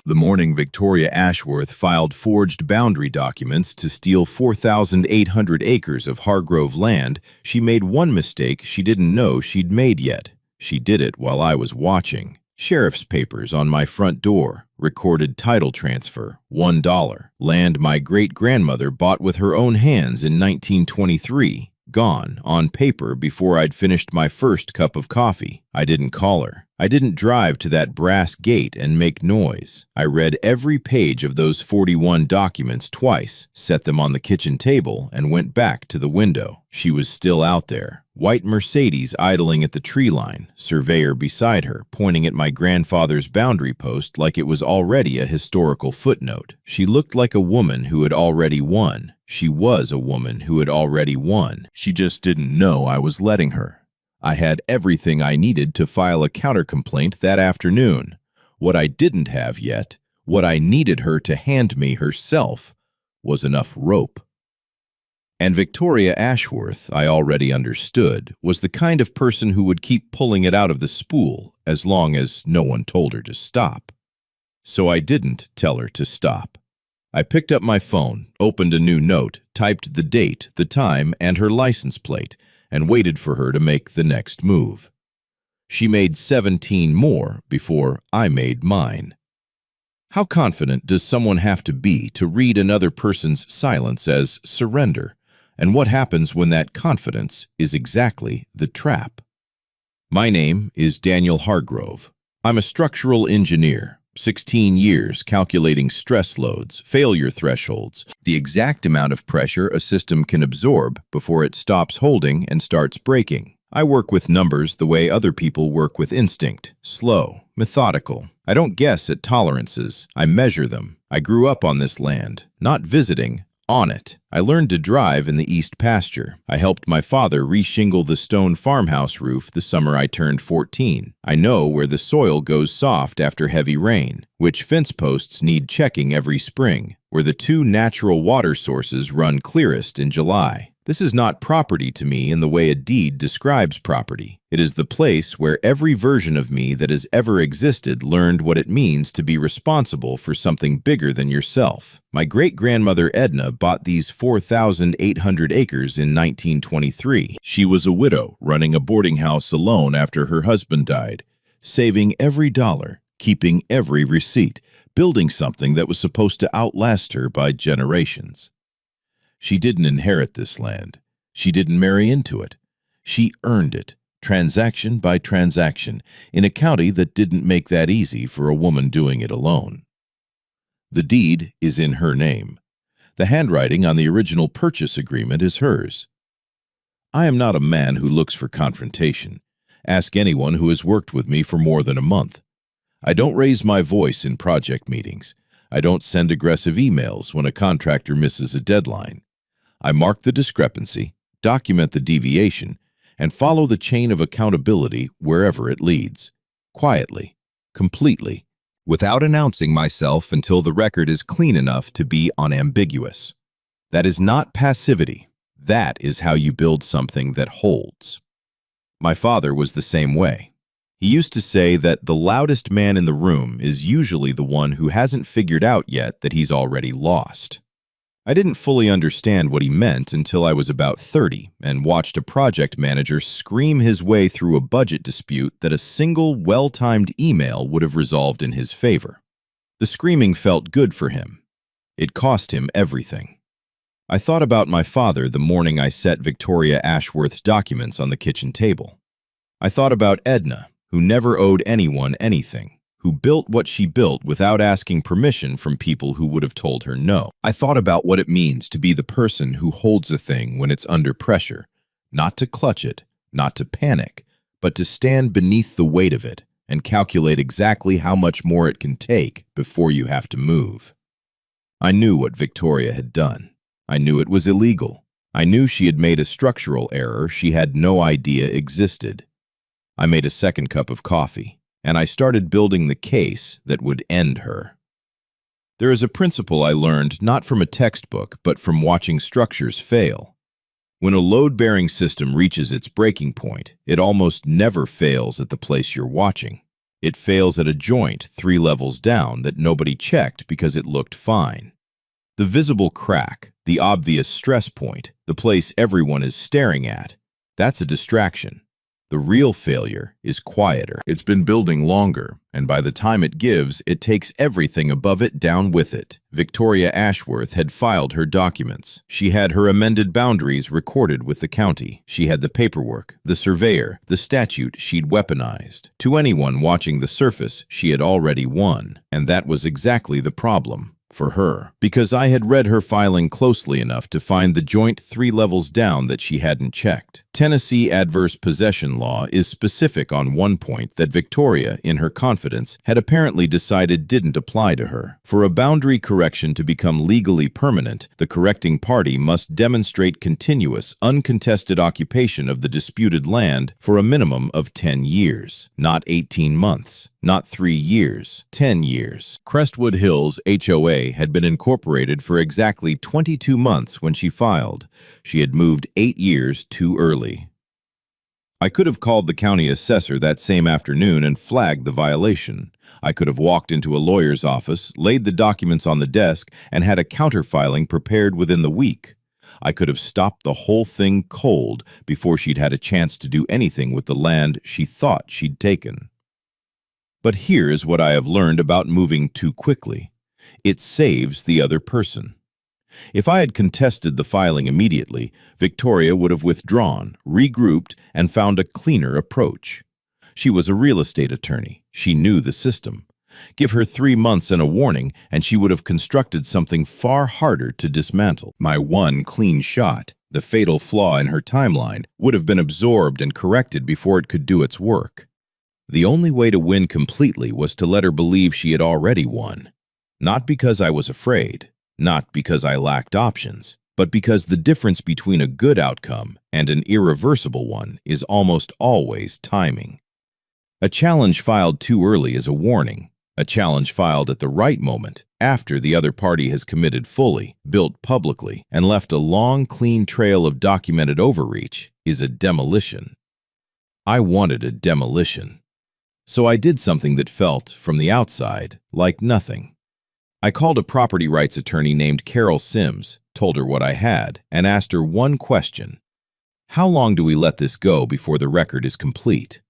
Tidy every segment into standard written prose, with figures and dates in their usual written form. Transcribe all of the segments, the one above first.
The morning Victoria Ashworth filed forged boundary documents to steal 4,800 acres of Hargrove land, she made one mistake she didn't know she'd made yet. She did it while I was watching. Sheriff's papers on my front door. Recorded title transfer, $1. Land my great-grandmother bought with her own hands in 1923. Gone, on paper, before I'd finished my first cup of coffee. I didn't call her. I didn't drive to that brass gate and make noise. I read every page of those 41 documents twice, set them on the kitchen table, and went back to the window. She was still out there. White Mercedes idling at the tree line, surveyor beside her, pointing at my grandfather's boundary post like it was already a historical footnote. She looked like a woman who had already won. She was a woman who had already won. She just didn't know I was letting her. I had everything I needed to file a counter-complaint that afternoon. What I didn't have yet, what I needed her to hand me herself, was enough rope. And Victoria Ashworth, I already understood, was the kind of person who would keep pulling it out of the spool as long as no one told her to stop. So I didn't tell her to stop. I picked up my phone, opened a new note, typed the date, the time, and her license plate, and waited for her to make the next move. She made 17 more before I made mine. How confident does someone have to be to read another person's silence as surrender? And what happens when that confidence is exactly the trap? My name is Daniel Hargrove. I'm a structural engineer, 16 years calculating stress loads, failure thresholds, the exact amount of pressure a system can absorb before it stops holding and starts breaking. I work with numbers the way other people work with instinct, slow, methodical. I don't guess at tolerances, I measure them. I grew up on this land, not visiting, on it. I learned to drive in the East Pasture. I helped my father reshingle the stone farmhouse roof the summer I turned 14. I know where the soil goes soft after heavy rain, which fence posts need checking every spring, where the two natural water sources run clearest in July. This is not property to me in the way a deed describes property. It is the place where every version of me that has ever existed learned what it means to be responsible for something bigger than yourself. My great-grandmother Edna bought these 4,800 acres in 1923. She was a widow running a boarding house alone after her husband died, saving every dollar, keeping every receipt, building something that was supposed to outlast her by generations. She didn't inherit this land. She didn't marry into it. She earned it, transaction by transaction, in a county that didn't make that easy for a woman doing it alone. The deed is in her name. The handwriting on the original purchase agreement is hers. I am not a man who looks for confrontation. Ask anyone who has worked with me for more than a month. I don't raise my voice in project meetings. I don't send aggressive emails when a contractor misses a deadline. I mark the discrepancy, document the deviation, and follow the chain of accountability wherever it leads, quietly, completely, without announcing myself until the record is clean enough to be unambiguous. That is not passivity. That is how you build something that holds. My father was the same way. He used to say that the loudest man in the room is usually the one who hasn't figured out yet that he's already lost. I didn't fully understand what he meant until I was about 30 and watched a project manager scream his way through a budget dispute that a single well-timed email would have resolved in his favor. The screaming felt good for him. It cost him everything. I thought about my father the morning I set Victoria Ashworth's documents on the kitchen table. I thought about Edna, who never owed anyone anything, who built what she built without asking permission from people who would have told her no. I thought about what it means to be the person who holds a thing when it's under pressure, not to clutch it, not to panic, but to stand beneath the weight of it and calculate exactly how much more it can take before you have to move. I knew what Victoria had done. I knew it was illegal. I knew she had made a structural error she had no idea existed. I made a second cup of coffee, and I started building the case that would end her. There is a principle I learned not from a textbook, but from watching structures fail. When a load-bearing system reaches its breaking point, it almost never fails at the place you're watching. It fails at a joint 3 levels down that nobody checked because it looked fine. The visible crack, the obvious stress point, the place everyone is staring at, that's a distraction. The real failure is quieter. It's been building longer, and by the time it gives, it takes everything above it down with it. Victoria Ashworth had filed her documents. She had her amended boundaries recorded with the county. She had the paperwork, the surveyor, the statute she'd weaponized. To anyone watching the surface, she had already won, and that was exactly the problem. For her, because I had read her filing closely enough to find the joint 3 levels down that she hadn't checked. Tennessee adverse possession law is specific on one point that Victoria, in her confidence, had apparently decided didn't apply to her. For a boundary correction to become legally permanent, the correcting party must demonstrate continuous, uncontested occupation of the disputed land for a minimum of 10 years, not 18 months. Not 3 years, 10 years. Crestwood Hills HOA had been incorporated for exactly 22 months when she filed. She had moved 8 years too early. I could have called the county assessor that same afternoon and flagged the violation. I could have walked into a lawyer's office, laid the documents on the desk, and had a counterfiling prepared within the week. I could have stopped the whole thing cold before she'd had a chance to do anything with the land she thought she'd taken. But here's what I have learned about moving too quickly. It saves the other person. If I had contested the filing immediately, Victoria would have withdrawn, regrouped, and found a cleaner approach. She was a real estate attorney. She knew the system. Give her 3 months and a warning, and she would have constructed something far harder to dismantle. My one clean shot, the fatal flaw in her timeline, would have been absorbed and corrected before it could do its work. The only way to win completely was to let her believe she had already won. Not because I was afraid, not because I lacked options, but because the difference between a good outcome and an irreversible one is almost always timing. A challenge filed too early is a warning. A challenge filed at the right moment, after the other party has committed fully, built publicly, and left a long, clean trail of documented overreach, is a demolition. I wanted a demolition. So I did something that felt, from the outside, like nothing. I called a property rights attorney named Carol Sims, told her what I had, and asked her one question. How long do we let this go before the record is complete?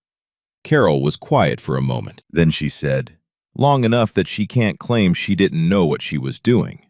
Carol was quiet for a moment. Then she said, long enough that she can't claim she didn't know what she was doing.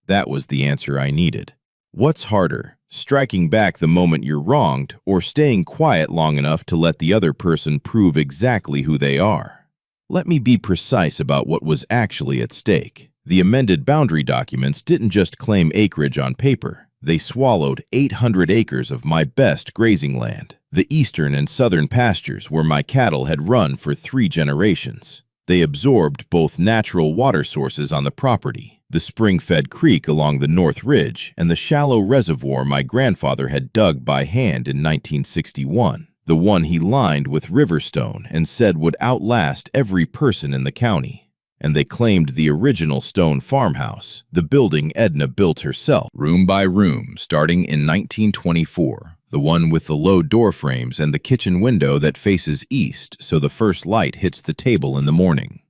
That was the answer I needed. What's harder, striking back the moment you're wronged, or staying quiet long enough to let the other person prove exactly who they are? Let me be precise about what was actually at stake. The amended boundary documents didn't just claim acreage on paper. They swallowed 800 acres of my best grazing land, the eastern and southern pastures where my cattle had run for 3 generations. They absorbed both natural water sources on the property, the spring-fed creek along the North Ridge, and the shallow reservoir my grandfather had dug by hand in 1961, the one he lined with riverstone and said would outlast every person in the county. And they claimed the original stone farmhouse, the building Edna built herself, room by room, starting in 1924, the one with the low door frames and the kitchen window that faces east so the first light hits the table in the morning.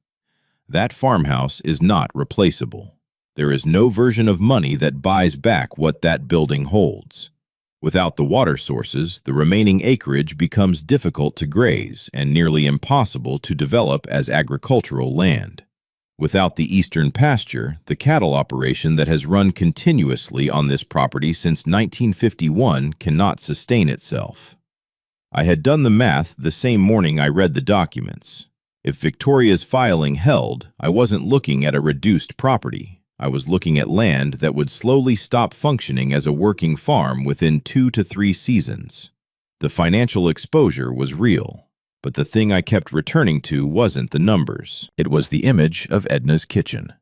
That farmhouse is not replaceable. There is no version of money that buys back what that building holds. Without the water sources, the remaining acreage becomes difficult to graze and nearly impossible to develop as agricultural land. Without the eastern pasture, the cattle operation that has run continuously on this property since 1951 cannot sustain itself. I had done the math the same morning I read the documents. If Victoria's filing held, I wasn't looking at a reduced property. I was looking at land that would slowly stop functioning as a working farm within 2 to 3 seasons. The financial exposure was real, but the thing I kept returning to wasn't the numbers. It was the image of Edna's kitchen.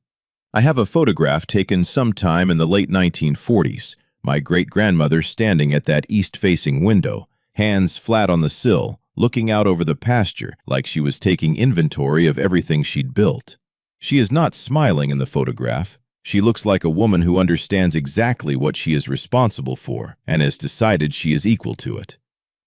I have a photograph taken sometime in the late 1940s, my great-grandmother standing at that east-facing window, hands flat on the sill, looking out over the pasture like she was taking inventory of everything she'd built. She is not smiling in the photograph. She looks like a woman who understands exactly what she is responsible for and has decided she is equal to it.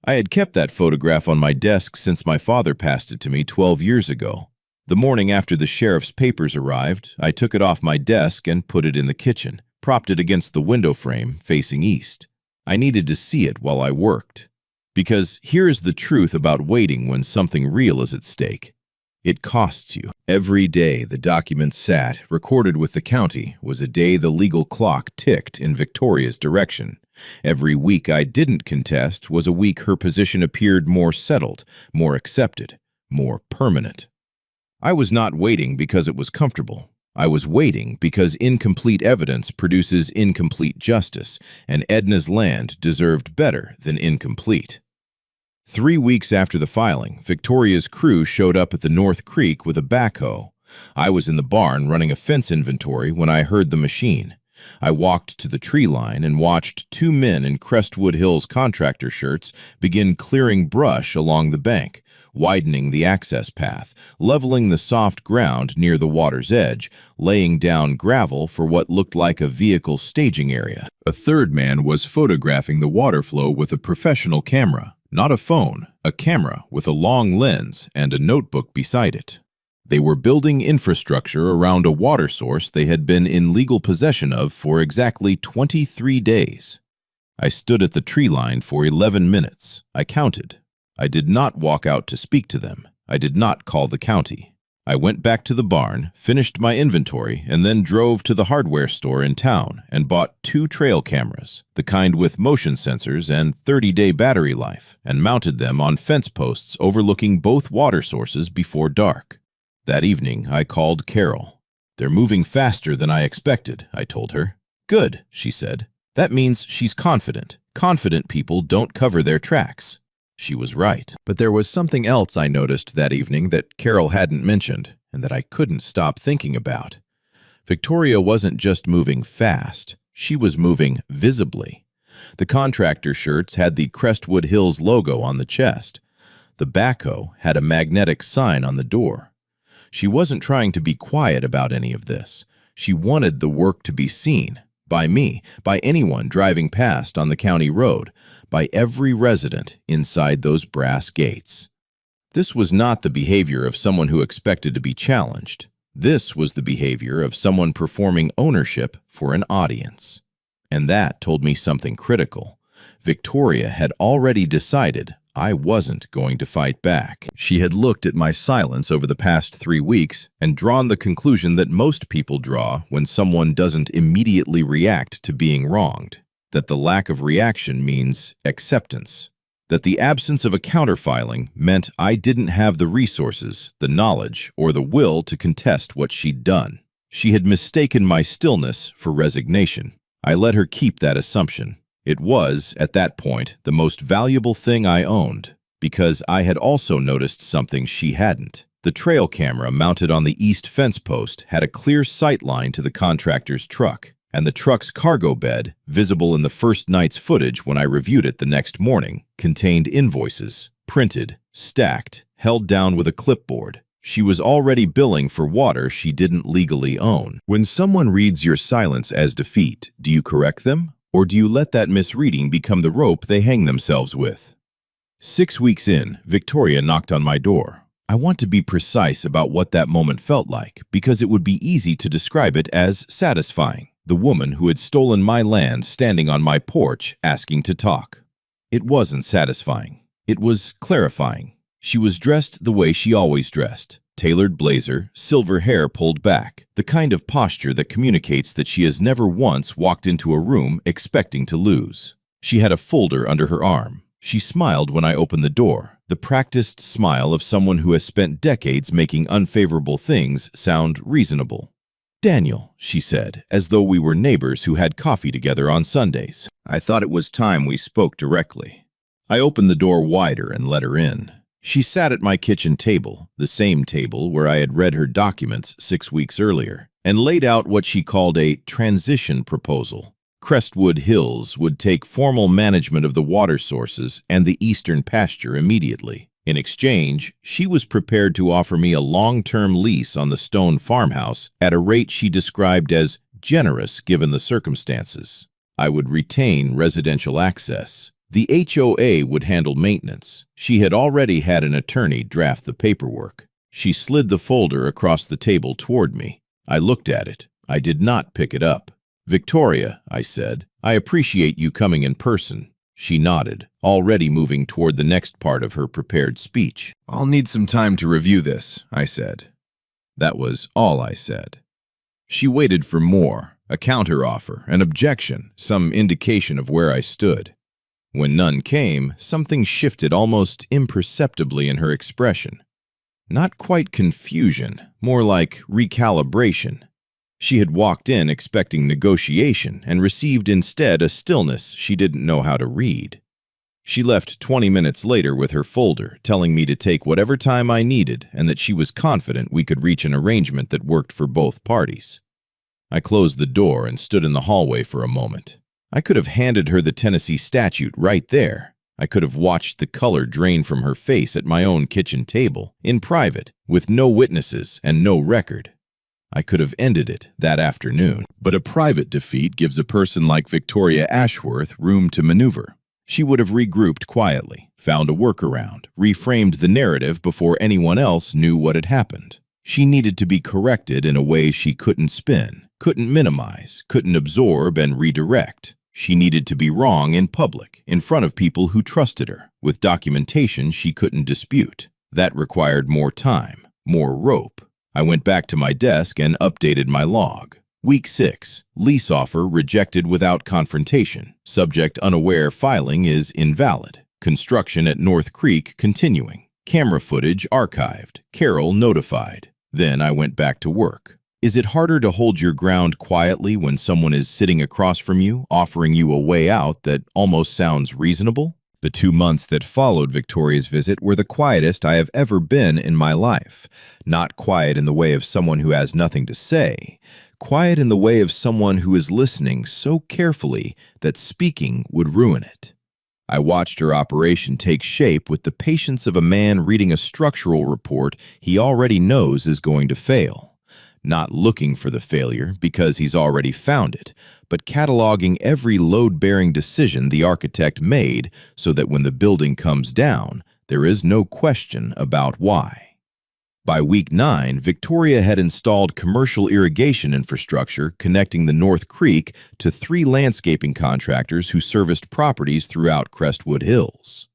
I had kept that photograph on my desk since my father passed it to me 12 years ago. The morning after the sheriff's papers arrived, I took it off my desk and put it in the kitchen, propped it against the window frame facing east. I needed to see it while I worked. Because here is the truth about waiting when something real is at stake. It costs you. Every day the document sat, recorded with the county, was a day the legal clock ticked in Victoria's direction. Every week I didn't contest was a week her position appeared more settled, more accepted, more permanent. I was not waiting because it was comfortable. I was waiting because incomplete evidence produces incomplete justice, and Edna's land deserved better than incomplete. 3 weeks after the filing, Victoria's crew showed up at the North Creek with a backhoe. I was in the barn running a fence inventory when I heard the machine. I walked to the tree line and watched 2 men in Crestwood Hills contractor shirts begin clearing brush along the bank, widening the access path, leveling the soft ground near the water's edge, laying down gravel for what looked like a vehicle staging area. A third man was photographing the water flow with a professional camera. Not a phone, a camera with a long lens and a notebook beside it. They were building infrastructure around a water source they had been in legal possession of for exactly 23 days. I stood at the tree line for 11 minutes. I counted. I did not walk out to speak to them. I did not call the county. I went back to the barn, finished my inventory, and then drove to the hardware store in town and bought 2 trail cameras, the kind with motion sensors and 30-day battery life, and mounted them on fence posts overlooking both water sources before dark. That evening, I called Carol. "They're moving faster than I expected," I told her. "Good," she said. "That means she's confident. Confident people don't cover their tracks." She was right. But there was something else I noticed that evening that Carol hadn't mentioned, and that I couldn't stop thinking about. Victoria wasn't just moving fast. She was moving visibly. The contractor shirts had the Crestwood Hills logo on the chest. The backhoe had a magnetic sign on the door. She wasn't trying to be quiet about any of this. She wanted the work to be seen. By me, by anyone driving past on the county road, by every resident inside those brass gates. This was not the behavior of someone who expected to be challenged. This was the behavior of someone performing ownership for an audience. And that told me something critical. Victoria had already decided I wasn't going to fight back. She had looked at my silence over the past 3 weeks and drawn the conclusion that most people draw when someone doesn't immediately react to being wronged, that the lack of reaction means acceptance, that the absence of a counterfiling meant I didn't have the resources, the knowledge, or the will to contest what she'd done. She had mistaken my stillness for resignation. I let her keep that assumption. It was, at that point, the most valuable thing I owned, because I had also noticed something she hadn't. The trail camera mounted on the east fence post had a clear sight line to the contractor's truck, and the truck's cargo bed, visible in the first night's footage when I reviewed it the next morning, contained invoices, printed, stacked, held down with a clipboard. She was already billing for water she didn't legally own. When someone reads your silence as defeat, do you correct them? Or do you let that misreading become the rope they hang themselves with? 6 weeks in, Victoria knocked on my door. I want to be precise about what that moment felt like, because it would be easy to describe it as satisfying. The woman who had stolen my land standing on my porch asking to talk. It wasn't satisfying. It was clarifying. She was dressed the way she always dressed. Tailored blazer, silver hair pulled back, the kind of posture that communicates that she has never once walked into a room expecting to lose. She had a folder under her arm. She smiled when I opened the door, the practiced smile of someone who has spent decades making unfavorable things sound reasonable. "Daniel," she said, as though we were neighbors who had coffee together on Sundays. I thought it was time we spoke directly. I opened the door wider and let her in. She sat at my kitchen table, the same table where I had read her documents 6 weeks earlier, and laid out what she called a transition proposal. Crestwood Hills would take formal management of the water sources and the eastern pasture immediately. In exchange, she was prepared to offer me a long-term lease on the stone farmhouse at a rate she described as generous given the circumstances. I would retain residential access. The HOA would handle maintenance. She had already had an attorney draft the paperwork. She slid the folder across the table toward me. I looked at it. I did not pick it up. "Victoria," I said, "I appreciate you coming in person." She nodded, already moving toward the next part of her prepared speech. "I'll need some time to review this," I said. That was all I said. She waited for more, a counteroffer, an objection, some indication of where I stood. When none came, something shifted almost imperceptibly in her expression. Not quite confusion, more like recalibration. She had walked in expecting negotiation and received instead a stillness she didn't know how to read. She left 20 minutes later with her folder, telling me to take whatever time I needed and that she was confident we could reach an arrangement that worked for both parties. I closed the door and stood in the hallway for a moment. I could have handed her the Tennessee statute right there. I could have watched the color drain from her face at my own kitchen table, in private, with no witnesses and no record. I could have ended it that afternoon. But a private defeat gives a person like Victoria Ashworth room to maneuver. She would have regrouped quietly, found a workaround, reframed the narrative before anyone else knew what had happened. She needed to be corrected in a way she couldn't spin, couldn't minimize, couldn't absorb and redirect. She needed to be wrong in public, in front of people who trusted her, with documentation she couldn't dispute. That required more time, more rope. I went back to my desk and updated my log. Week 6. Lease offer rejected without confrontation. Subject unaware filing is invalid. Construction at North Creek continuing. Camera footage archived. Carol notified. Then I went back to work. Is it harder to hold your ground quietly when someone is sitting across from you, offering you a way out that almost sounds reasonable? The 2 months that followed Victoria's visit were the quietest I have ever been in my life. Not quiet in the way of someone who has nothing to say. Quiet in the way of someone who is listening so carefully that speaking would ruin it. I watched her operation take shape with the patience of a man reading a structural report he already knows is going to fail. Not looking for the failure because he's already found it, but cataloging every load-bearing decision the architect made so that when the building comes down, there is no question about why. By week 9, Victoria had installed commercial irrigation infrastructure connecting the North Creek to 3 landscaping contractors who serviced properties throughout Crestwood Hills.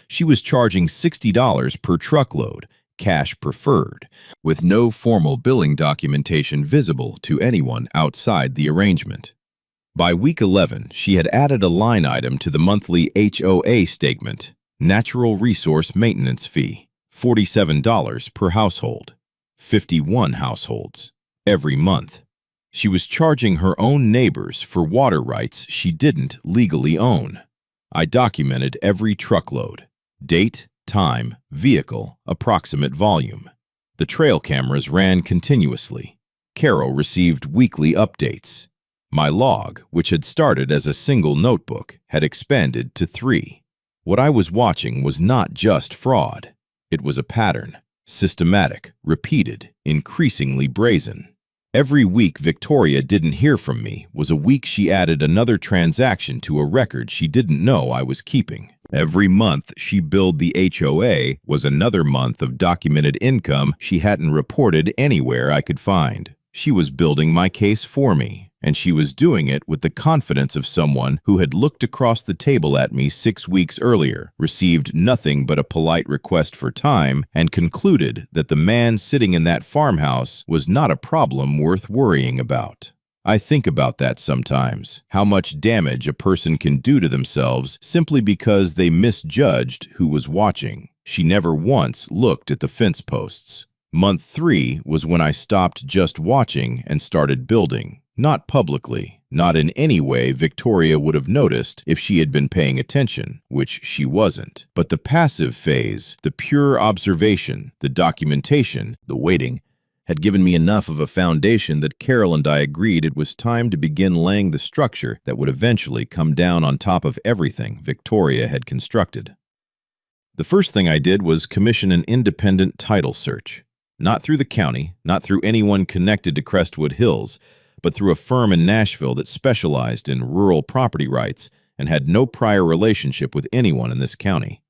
She was charging $60 per truckload, cash preferred, with no formal billing documentation visible to anyone outside the arrangement. By week 11, she had added a line item to the monthly HOA statement, Natural Resource Maintenance Fee, $47 per household, 51 households, every month. She was charging her own neighbors for water rights she didn't legally own. I documented every truckload, date, time, vehicle, approximate volume. The trail cameras ran continuously. Carol received weekly updates. My log, which had started as a single notebook, had expanded to 3. What I was watching was not just fraud. It was a pattern, systematic, repeated, increasingly brazen. Every week Victoria didn't hear from me was a week she added another transaction to a record she didn't know I was keeping. Every month she billed the HOA was another month of documented income she hadn't reported anywhere I could find. She was building my case for me, and she was doing it with the confidence of someone who had looked across the table at me 6 weeks earlier, received nothing but a polite request for time, and concluded that the man sitting in that farmhouse was not a problem worth worrying about. I think about that sometimes, how much damage a person can do to themselves simply because they misjudged who was watching. She never once looked at the fence posts. Month 3 was when I stopped just watching and started building. Not publicly, not in any way Victoria would have noticed if she had been paying attention, which she wasn't. But the passive phase, the pure observation, the documentation, the waiting, had given me enough of a foundation that Carol and I agreed it was time to begin laying the structure that would eventually come down on top of everything Victoria had constructed. The first thing I did was commission an independent title search. Not through the county, not through anyone connected to Crestwood Hills, but through a firm in Nashville that specialized in rural property rights and had no prior relationship with anyone in this county.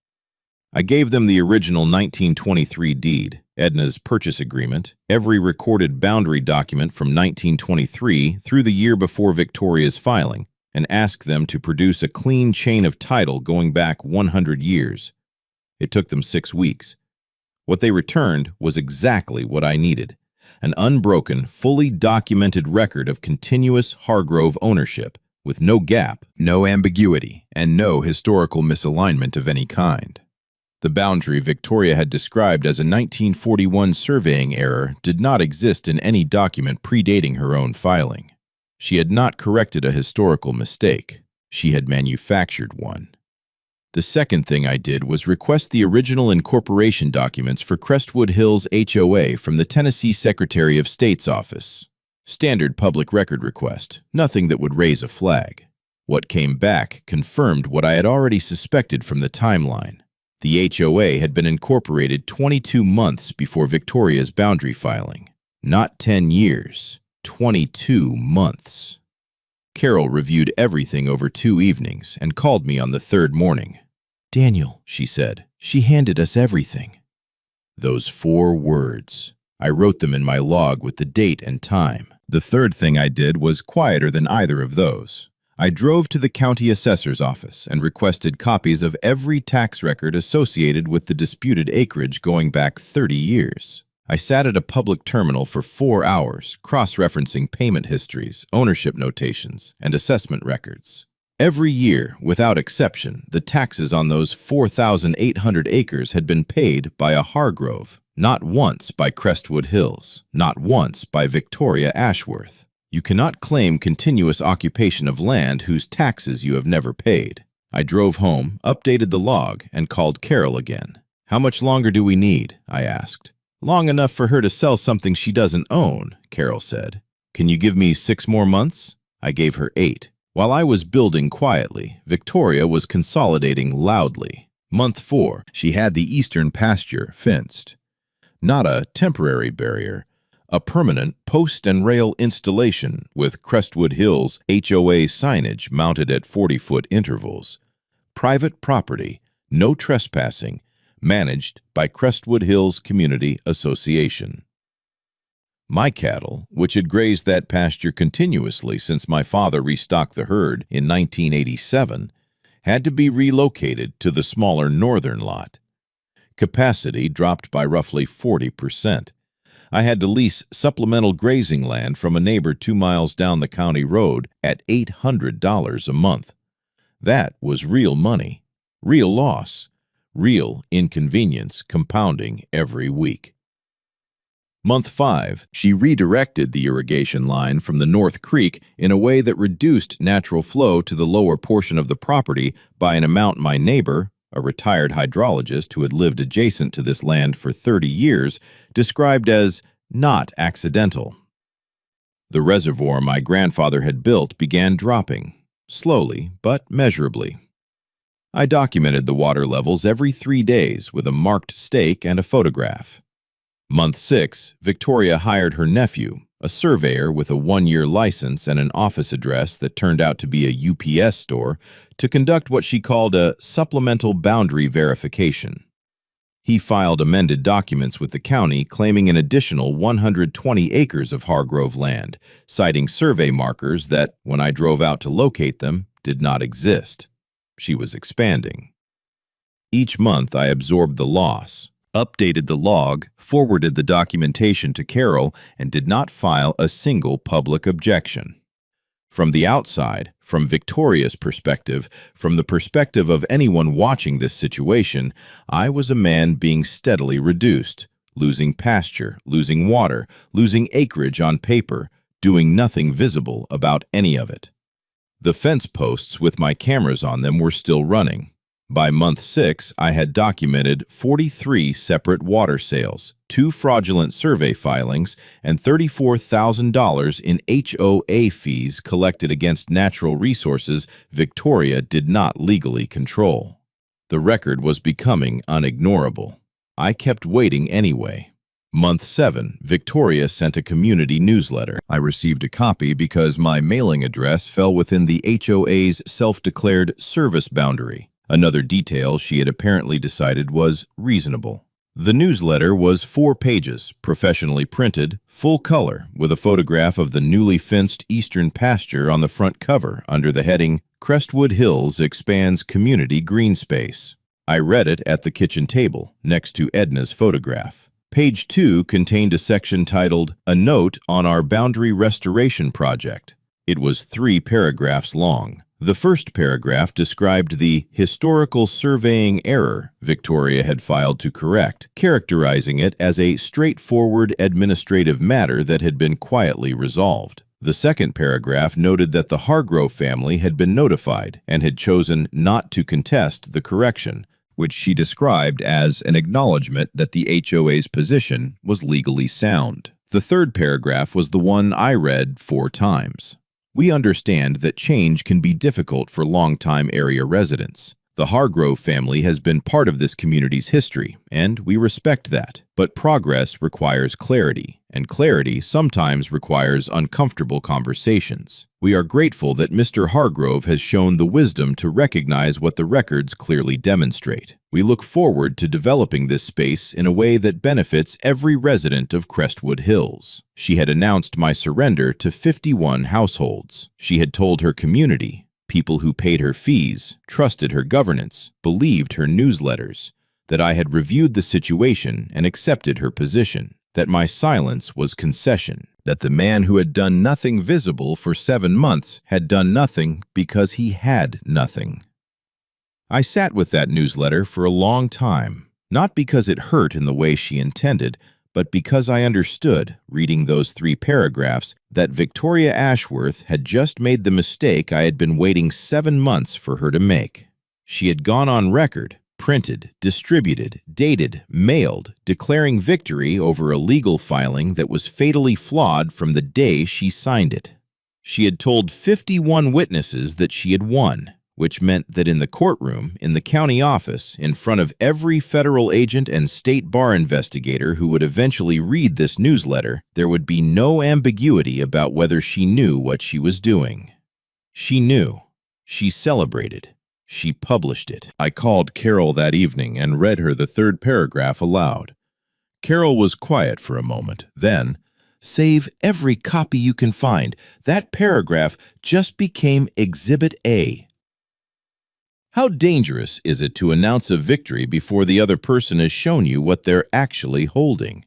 I gave them the original 1923 deed, Edna's purchase agreement, every recorded boundary document from 1923 through the year before Victoria's filing, and asked them to produce a clean chain of title going back 100 years. It took them 6 weeks. What they returned was exactly what I needed: an unbroken, fully documented record of continuous Hargrove ownership, with no gap, No ambiguity, and no historical misalignment of any kind. The boundary Victoria had described as a 1941 surveying error did not exist in any document predating her own filing. She had not corrected a historical mistake. She had manufactured one. The second thing I did was request the original incorporation documents for Crestwood Hills HOA from the Tennessee Secretary of State's office. Standard public record request, nothing that would raise a flag. What came back confirmed what I had already suspected from the timeline. The HOA had been incorporated 22 months before Victoria's boundary filing. Not 10 years, 22 months. Carol reviewed everything over 2 evenings and called me on the third morning. "Daniel," she said, "she handed us everything." Those 4 words. I wrote them in my log with the date and time. The third thing I did was quieter than either of those. I drove to the county assessor's office and requested copies of every tax record associated with the disputed acreage going back 30 years. I sat at a public terminal for 4 hours, cross-referencing payment histories, ownership notations, and assessment records. Every year, without exception, the taxes on those 4,800 acres had been paid by a Hargrove, not once by Crestwood Hills, not once by Victoria Ashworth. You cannot claim continuous occupation of land whose taxes you have never paid. I drove home, updated the log, and called Carol again. "How much longer do we need?" I asked. "Long enough for her to sell something she doesn't own," Carol said. "Can you give me 6 more months?" I gave her 8. While I was building quietly, Victoria was consolidating loudly. Month 4, She had the eastern pasture fenced. Not a temporary barrier, a permanent post and rail installation with Crestwood Hills HOA signage mounted at 40-foot intervals. Private property, no trespassing, managed by Crestwood Hills Community Association. My cattle, which had grazed that pasture continuously since my father restocked the herd in 1987, had to be relocated to the smaller northern lot. Capacity dropped by roughly 40%. I had to lease supplemental grazing land from a neighbor 2 miles down the county road at $800 a month. That was real money, real loss, real inconvenience compounding every week. Month 5, she redirected the irrigation line from the North Creek in a way that reduced natural flow to the lower portion of the property by an amount my neighbor, a retired hydrologist who had lived adjacent to this land for 30 years, described as not accidental. The reservoir my grandfather had built began dropping, slowly but measurably. I documented the water levels every 3 days with a marked stake and a photograph. Month 6, Victoria hired her nephew, a surveyor with a 1-year license and an office address that turned out to be a UPS store, to conduct what she called a supplemental boundary verification. He filed amended documents with the county claiming an additional 120 acres of Hargrove land, citing survey markers that, when I drove out to locate them, did not exist. She was expanding. Each month I absorbed the loss, updated the log, forwarded the documentation to Carol, and did not file a single public objection. From the outside, from Victoria's perspective, from the perspective of anyone watching this situation, I was a man being steadily reduced, losing pasture, losing water, losing acreage on paper, doing nothing visible about any of it. The fence posts with my cameras on them were still running. By month 6, I had documented 43 separate water sales, 2 fraudulent survey filings, and $34,000 in HOA fees collected against natural resources Victoria did not legally control. The record was becoming unignorable. I kept waiting anyway. Month 7, Victoria sent a community newsletter. I received a copy because my mailing address fell within the HOA's self-declared service boundary. Another detail she had apparently decided was reasonable. The newsletter was 4 pages, professionally printed, full color, with a photograph of the newly fenced eastern pasture on the front cover under the heading, "Crestwood Hills Expands Community Green Space." I read it at the kitchen table, next to Edna's photograph. Page 2 contained a section titled, "A Note on Our Boundary Restoration Project." It was 3 paragraphs long. The first paragraph described the historical surveying error Victoria had filed to correct, characterizing it as a straightforward administrative matter that had been quietly resolved. The second paragraph noted that the Hargrove family had been notified and had chosen not to contest the correction, which she described as an acknowledgement that the HOA's position was legally sound. The third paragraph was the one I read 4 times. We understand that change can be difficult for longtime area residents. The Hargrove family has been part of this community's history, and we respect that. But progress requires clarity, and clarity sometimes requires uncomfortable conversations. We are grateful that Mr. Hargrove has shown the wisdom to recognize what the records clearly demonstrate. We look forward to developing this space in a way that benefits every resident of Crestwood Hills. She had announced my surrender to 51 households. She had told her community, people who paid her fees, trusted her governance, believed her newsletters, that I had reviewed the situation and accepted her position, that my silence was concession, that the man who had done nothing visible for 7 months had done nothing because he had nothing. I sat with that newsletter for a long time, not because it hurt in the way she intended, but because I understood, reading those 3 paragraphs, that Victoria Ashworth had just made the mistake I had been waiting 7 months for her to make. She had gone on record, printed, distributed, dated, mailed, declaring victory over a legal filing that was fatally flawed from the day she signed it. She had told 51 witnesses that she had won, which meant that in the courtroom, in the county office, in front of every federal agent and state bar investigator who would eventually read this newsletter, there would be no ambiguity about whether she knew what she was doing. She knew. She celebrated. She published it. I called Carol that evening and read her the 3rd paragraph aloud. Carol was quiet for a moment. Then, "Save every copy you can find. That paragraph just became Exhibit A." How dangerous is it to announce a victory before the other person has shown you what they're actually holding?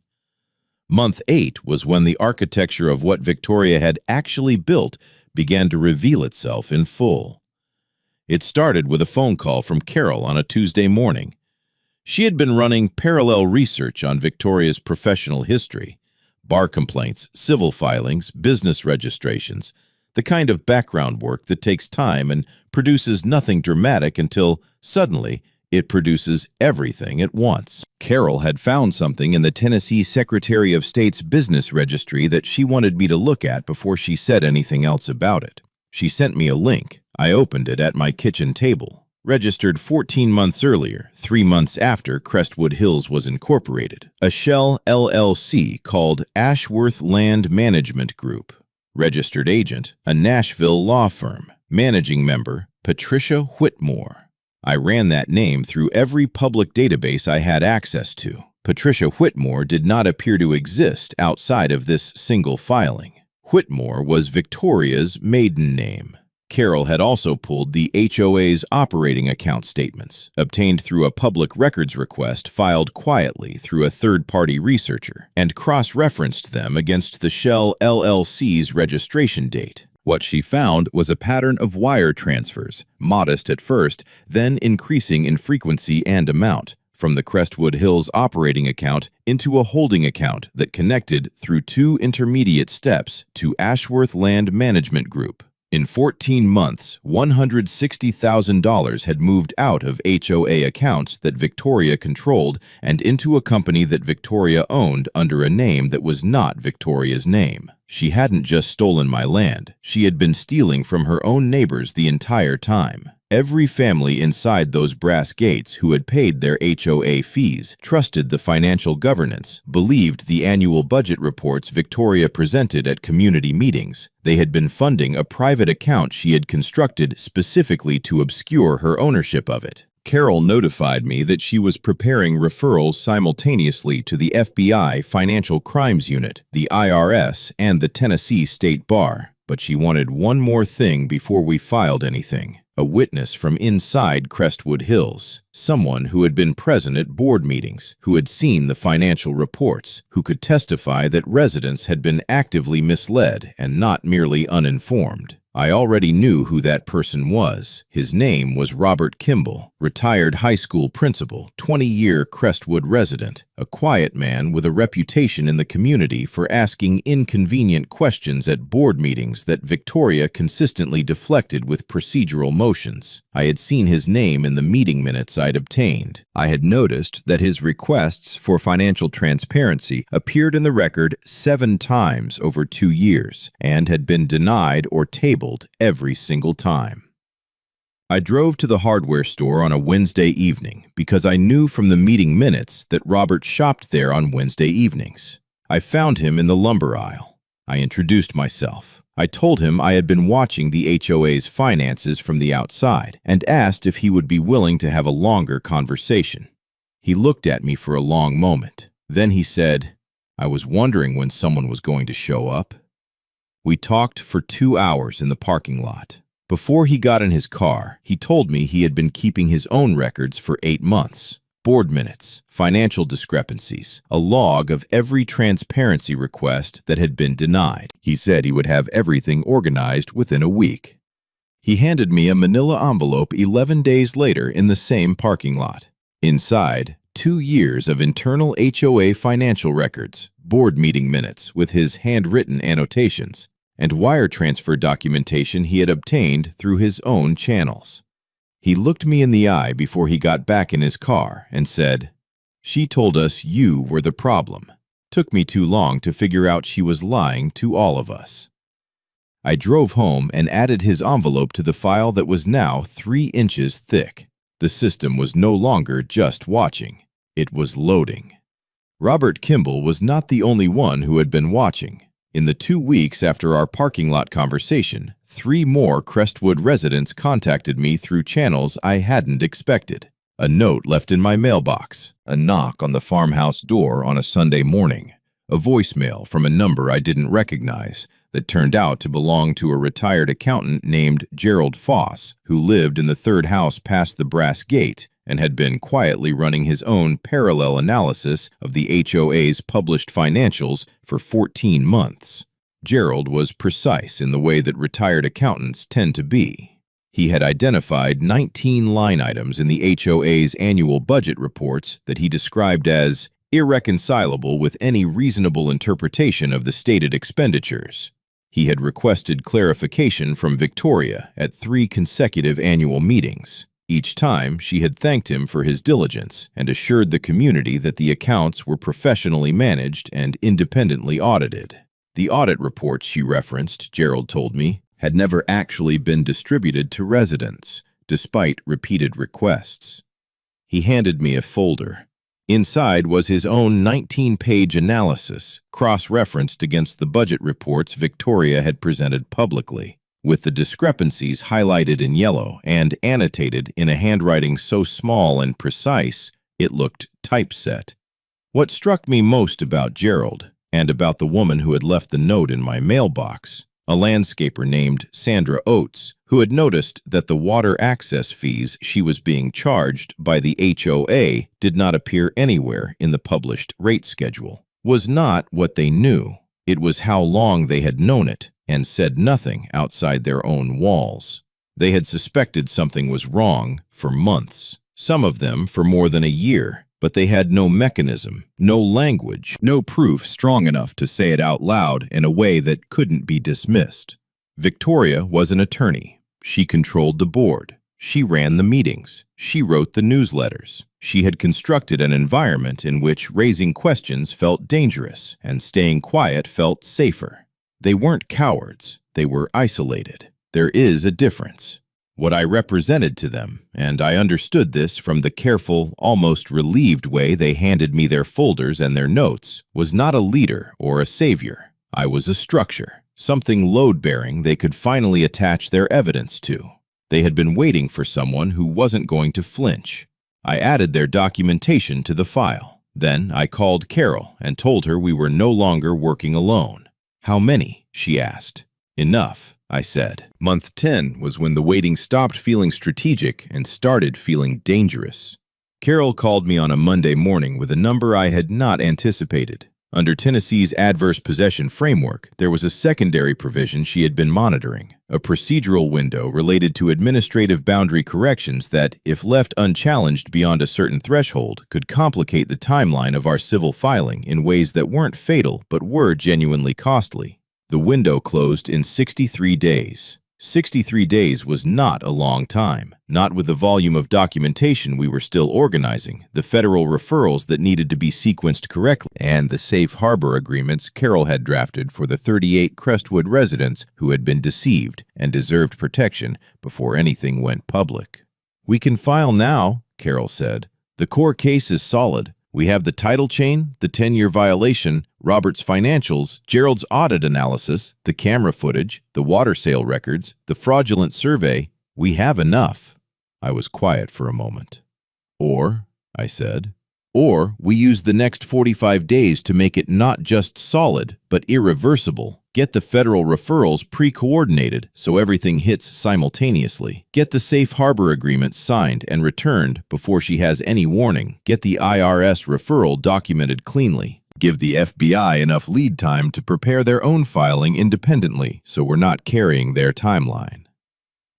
Month 8 was when the architecture of what Victoria had actually built began to reveal itself in full. It started with a phone call from Carol on a Tuesday morning. She had been running parallel research on Victoria's professional history, bar complaints, civil filings, business registrations, the kind of background work that takes time and produces nothing dramatic until, suddenly, it produces everything at once. Carol had found something in the Tennessee Secretary of State's business registry that she wanted me to look at before she said anything else about it. She sent me a link. I opened it at my kitchen table. Registered 14 months earlier, 3 months after Crestwood Hills was incorporated. A shell LLC called Ashworth Land Management Group. Registered agent, a Nashville law firm. Managing member, Patricia Whitmore. I ran that name through every public database I had access to. Patricia Whitmore did not appear to exist outside of this single filing. Whitmore was Victoria's maiden name. Carol had also pulled the HOA's operating account statements, obtained through a public records request filed quietly through a third-party researcher, and cross-referenced them against the Shell LLC's registration date. What she found was a pattern of wire transfers, modest at first, then increasing in frequency and amount, from the Crestwood Hills operating account into a holding account that connected through 2 intermediate steps to Ashworth Land Management Group. In 14 months, $160,000 had moved out of HOA accounts that Victoria controlled and into a company that Victoria owned under a name that was not Victoria's name. She hadn't just stolen my land. She had been stealing from her own neighbors the entire time. Every family inside those brass gates who had paid their HOA fees trusted the financial governance, believed the annual budget reports Victoria presented at community meetings. They had been funding a private account she had constructed specifically to obscure her ownership of it. Carol notified me that she was preparing referrals simultaneously to the FBI Financial Crimes Unit, the IRS, and the Tennessee State Bar, but she wanted one more thing before we filed anything. A witness from inside Crestwood Hills, someone who had been present at board meetings, who had seen the financial reports, who could testify that residents had been actively misled and not merely uninformed. I already knew who that person was. His name was Robert Kimball, retired high school principal, 20-year Crestwood resident, a quiet man with a reputation in the community for asking inconvenient questions at board meetings that Victoria consistently deflected with procedural motions. I had seen his name in the meeting minutes I'd obtained. I had noticed that his requests for financial transparency appeared in the record 7 times over 2 years and had been denied or tabled every single time. I drove to the hardware store on a Wednesday evening because I knew from the meeting minutes that Robert shopped there on Wednesday evenings. I found him in the lumber aisle. I introduced myself. I told him I had been watching the HOA's finances from the outside and asked if he would be willing to have a longer conversation. He looked at me for a long moment. Then he said, "I was wondering when someone was going to show up." We talked for 2 hours in the parking lot. Before he got in his car, he told me he had been keeping his own records for 8 months. Board minutes, financial discrepancies, a log of every transparency request that had been denied. He said he would have everything organized within a week. He handed me a manila envelope 11 days later in the same parking lot. Inside, 2 years of internal HOA financial records, board meeting minutes with his handwritten annotations, and wire transfer documentation he had obtained through his own channels. He looked me in the eye before he got back in his car and said, "She told us you were the problem. Took me too long to figure out she was lying to all of us." I drove home and added his envelope to the file that was now 3 inches thick. The system was no longer just watching. It was loading. Robert Kimball was not the only one who had been watching. In the 2 weeks after our parking lot conversation, 3 more Crestwood residents contacted me through channels I hadn't expected. A note left in my mailbox, a knock on the farmhouse door on a Sunday morning, a voicemail from a number I didn't recognize that turned out to belong to a retired accountant named Gerald Foss, who lived in the 3rd house past the brass gate and had been quietly running his own parallel analysis of the HOA's published financials for 14 months. Gerald was precise in the way that retired accountants tend to be. He had identified 19 line items in the HOA's annual budget reports that he described as irreconcilable with any reasonable interpretation of the stated expenditures. He had requested clarification from Victoria at 3 consecutive annual meetings. Each time, she had thanked him for his diligence and assured the community that the accounts were professionally managed and independently audited. The audit reports she referenced, Gerald told me, had never actually been distributed to residents, despite repeated requests. He handed me a folder. Inside was his own 19-page analysis, cross-referenced against the budget reports Victoria had presented publicly, with the discrepancies highlighted in yellow and annotated in a handwriting so small and precise it looked typeset. What struck me most about Gerald, and about the woman who had left the note in my mailbox, a landscaper named Sandra Oates, who had noticed that the water access fees she was being charged by the HOA did not appear anywhere in the published rate schedule, was not what they knew. It was how long they had known it and said nothing outside their own walls. They had suspected something was wrong for months, some of them for more than a year, but they had no mechanism, no language, no proof strong enough to say it out loud in a way that couldn't be dismissed. Victoria was an attorney. She controlled the board. She ran the meetings. She wrote the newsletters. She had constructed an environment in which raising questions felt dangerous and staying quiet felt safer. They weren't cowards. They were isolated. There is a difference. What I represented to them, and I understood this from the careful, almost relieved way they handed me their folders and their notes, was not a leader or a savior. I was a structure, something load-bearing they could finally attach their evidence to. They had been waiting for someone who wasn't going to flinch. I added their documentation to the file. Then I called Carol and told her we were no longer working alone. "How many?" she asked. "Enough," I said. Month 10 was when the waiting stopped feeling strategic and started feeling dangerous. Carol called me on a Monday morning with a number I had not anticipated. Under Tennessee's adverse possession framework, there was a secondary provision she had been monitoring, a procedural window related to administrative boundary corrections that, if left unchallenged beyond a certain threshold, could complicate the timeline of our civil filing in ways that weren't fatal but were genuinely costly. The window closed in 63 days. 63 days was not a long time, not with the volume of documentation we were still organizing, the federal referrals that needed to be sequenced correctly, and the safe harbor agreements Carol had drafted for the 38 Crestwood residents who had been deceived and deserved protection before anything went public. "We can file now," Carol said. "The core case is solid. We have the title chain, the 10-year violation, Robert's financials, Gerald's audit analysis, the camera footage, the water sale records, the fraudulent survey. We have enough." I was quiet for a moment. "Or," I said, "or we use the next 45 days to make it not just solid, but irreversible. Get the federal referrals pre-coordinated so everything hits simultaneously. Get the safe harbor agreement signed and returned before she has any warning. Get the IRS referral documented cleanly. Give the FBI enough lead time to prepare their own filing independently so we're not carrying their timeline."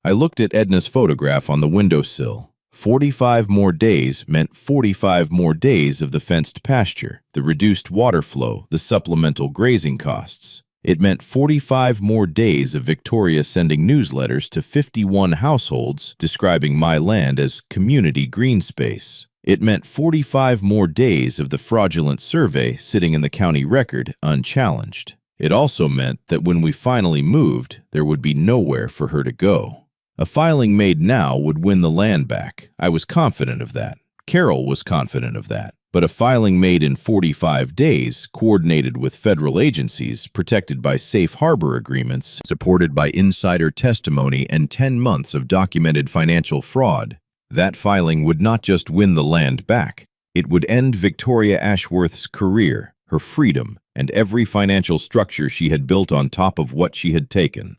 I looked at Edna's photograph on the windowsill. 45 more days meant 45 more days of the fenced pasture, the reduced water flow, the supplemental grazing costs. It meant 45 more days of Victoria sending newsletters to 51 households describing my land as community green space. It meant 45 more days of the fraudulent survey sitting in the county record unchallenged. It also meant that when we finally moved, there would be nowhere for her to go. A filing made now would win the land back. I was confident of that. Carol was confident of that. But a filing made in 45 days, coordinated with federal agencies, protected by safe harbor agreements, supported by insider testimony and 10 months of documented financial fraud, that filing would not just win the land back, it would end Victoria Ashworth's career, her freedom, and every financial structure she had built on top of what she had taken.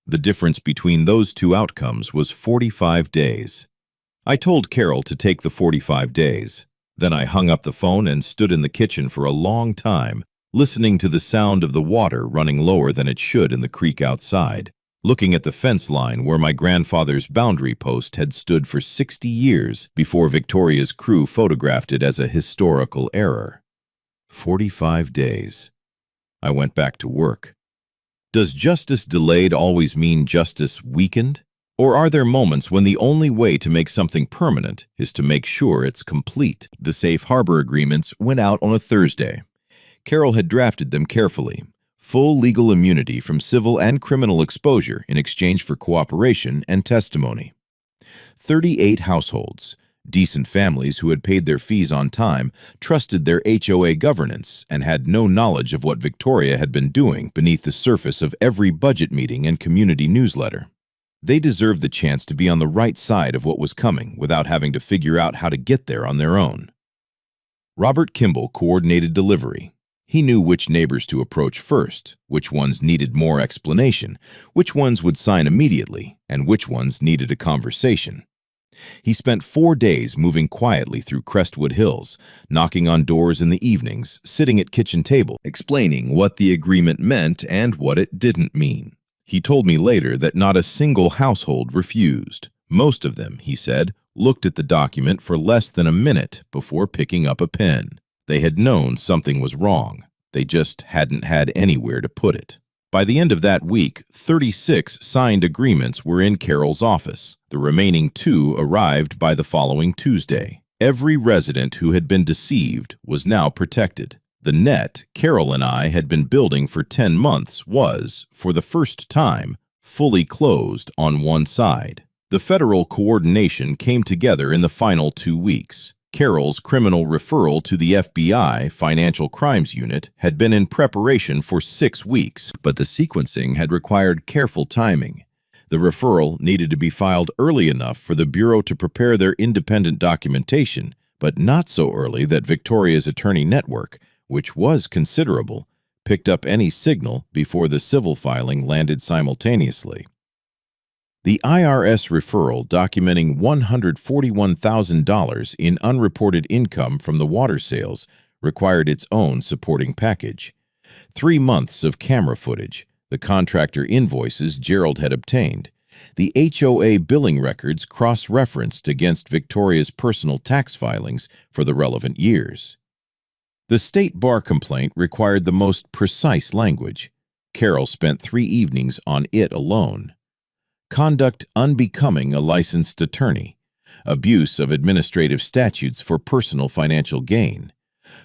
The difference between those two outcomes was 45 days. I told Carol to take the 45 days. Then I hung up the phone and stood in the kitchen for a long time, listening to the sound of the water running lower than it should in the creek outside, looking at the fence line where my grandfather's boundary post had stood for 60 years before Victoria's crew photographed it as a historical error. 45 days. I went back to work. Does justice delayed always mean justice weakened? Or are there moments when the only way to make something permanent is to make sure it's complete? The safe harbor agreements went out on a Thursday. Carol had drafted them carefully. Full legal immunity from civil and criminal exposure in exchange for cooperation and testimony. 38 households, decent families who had paid their fees on time, trusted their HOA governance and had no knowledge of what Victoria had been doing beneath the surface of every budget meeting and community newsletter. They deserved the chance to be on the right side of what was coming without having to figure out how to get there on their own. Robert Kimball coordinated delivery. He knew which neighbors to approach first, which ones needed more explanation, which ones would sign immediately, and which ones needed a conversation. He spent 4 days moving quietly through Crestwood Hills, knocking on doors in the evenings, sitting at kitchen table, explaining what the agreement meant and what it didn't mean. He told me later that not a single household refused. Most of them, he said, looked at the document for less than a minute before picking up a pen. They had known something was wrong. They just hadn't had anywhere to put it. By the end of that week, 36 signed agreements were in Carol's office. The remaining 2 arrived by the following Tuesday. Every resident who had been deceived was now protected. The net Carol and I had been building for 10 months was, for the first time, fully closed on one side. The federal coordination came together in the final 2 weeks. Carol's criminal referral to the FBI Financial Crimes Unit had been in preparation for 6 weeks, but the sequencing had required careful timing. The referral needed to be filed early enough for the Bureau to prepare their independent documentation, but not so early that Victoria's attorney network, which was considerable, picked up any signal before the civil filing landed simultaneously. The IRS referral documenting $141,000 in unreported income from the water sales required its own supporting package. 3 months of camera footage, the contractor invoices Gerald had obtained, the HOA billing records cross-referenced against Victoria's personal tax filings for the relevant years. The state bar complaint required the most precise language. Carol spent 3 evenings on it alone. Conduct unbecoming a licensed attorney, abuse of administrative statutes for personal financial gain,